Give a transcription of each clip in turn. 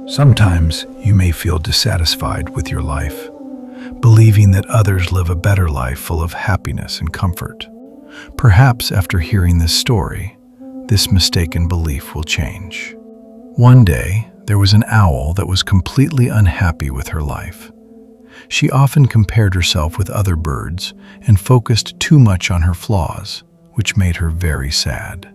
Sometimes you may feel dissatisfied with your life, believing that others live a better life full of happiness and comfort. Perhaps after hearing this story, this mistaken belief will change. One day, there was an owl that was completely unhappy with her life. She often compared herself with other birds and focused too much on her flaws, which made her very sad.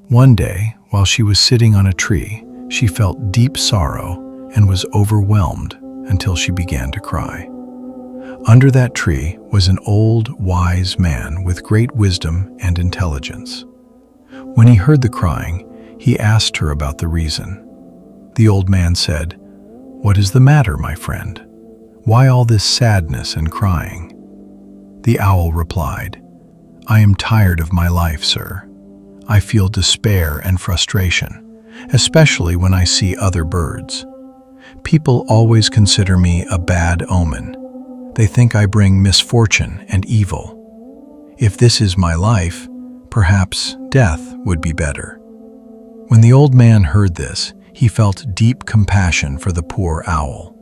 One day, while she was sitting on a tree, she felt deep sorrow and was overwhelmed until she began to cry. Under that tree was an old, wise man with great wisdom and intelligence. When he heard the crying, he asked her about the reason. The old man said, "What is the matter, my friend? Why all this sadness and crying?" The owl replied, "I am tired of my life, sir. I feel despair and frustration, especially when I see other birds. People always consider me a bad omen. They think I bring misfortune and evil. If this is my life, perhaps death would be better." When the old man heard this, he felt deep compassion for the poor owl.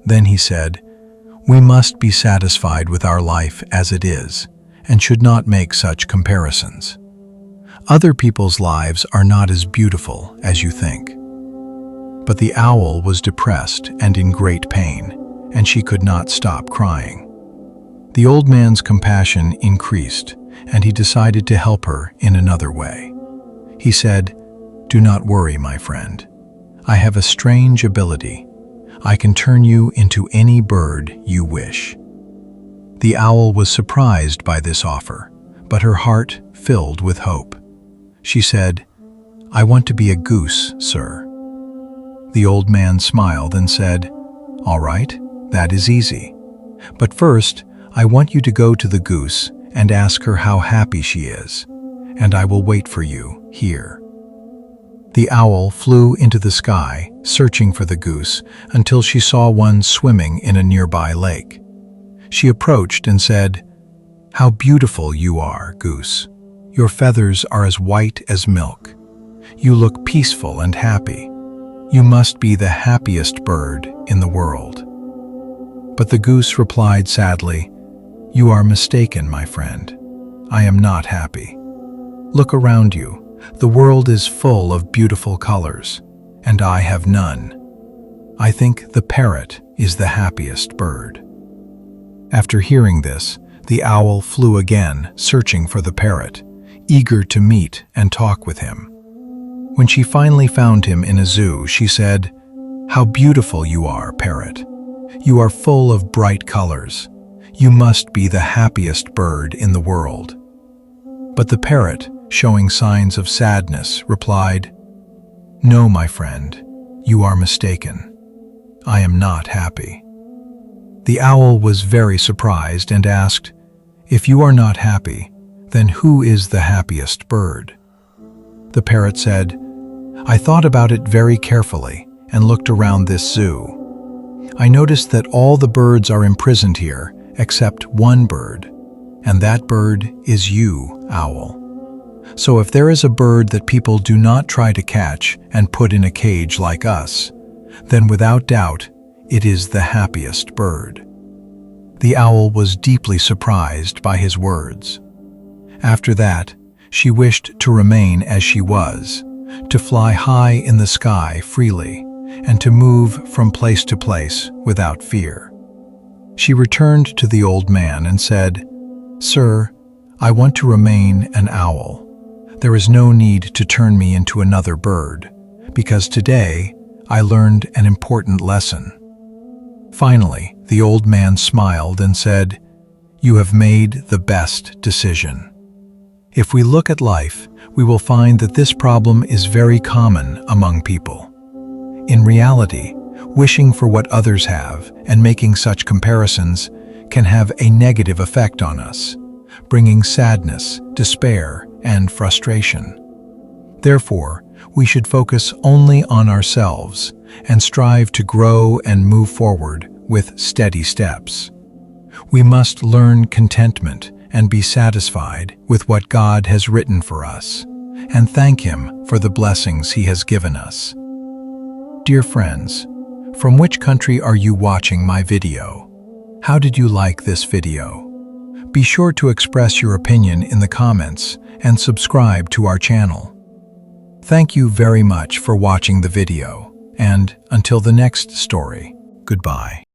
Then he said, "We must be satisfied with our life as it is, and should not make such comparisons. Other people's lives are not as beautiful as you think." But the owl was depressed and in great pain, and she could not stop crying. The old man's compassion increased, and he decided to help her in another way. He said, "Do not worry, my friend. I have a strange ability. I can turn you into any bird you wish." The owl was surprised by this offer, but her heart filled with hope. She said, "I want to be a goose, sir." The old man smiled and said, "All right, that is easy. But first, I want you to go to the goose and ask her how happy she is, and I will wait for you here." The owl flew into the sky, searching for the goose, until she saw one swimming in a nearby lake. She approached and said, "How beautiful you are, goose. Your feathers are as white as milk. You look peaceful and happy. You must be the happiest bird in the world." But the goose replied sadly, "You are mistaken, my friend. I am not happy. Look around you. The world is full of beautiful colors, and I have none. I think the parrot is the happiest bird." After hearing this, the owl flew again, searching for the parrot, eager to meet and talk with him. When she finally found him in a zoo, she said, "How beautiful you are, parrot. You are full of bright colors. You must be the happiest bird in the world." But the parrot, showing signs of sadness, replied, "No, my friend, you are mistaken. I am not happy." The owl was very surprised and asked, "If you are not happy, then who is the happiest bird?" The parrot said, "I thought about it very carefully and looked around this zoo. I noticed that all the birds are imprisoned here except one bird, and that bird is you, owl. So if there is a bird that people do not try to catch and put in a cage like us, then without doubt, it is the happiest bird." The owl was deeply surprised by his words. After that, she wished to remain as she was, to fly high in the sky freely, and to move from place to place without fear. She returned to the old man and said, "Sir, I want to remain an owl. There is no need to turn me into another bird, because today I learned an important lesson." Finally, the old man smiled and said, "You have made the best decision." If we look at life, we will find that this problem is very common among people. In reality, wishing for what others have and making such comparisons can have a negative effect on us, bringing sadness, despair, and frustration. Therefore, we should focus only on ourselves and strive to grow and move forward with steady steps. We must learn contentment and be satisfied with what God has written for us, and thank Him for the blessings He has given us. Dear friends, from which country are you watching my video? How did you like this video? Be sure to express your opinion in the comments and subscribe to our channel. Thank you very much for watching the video, and until the next story, goodbye.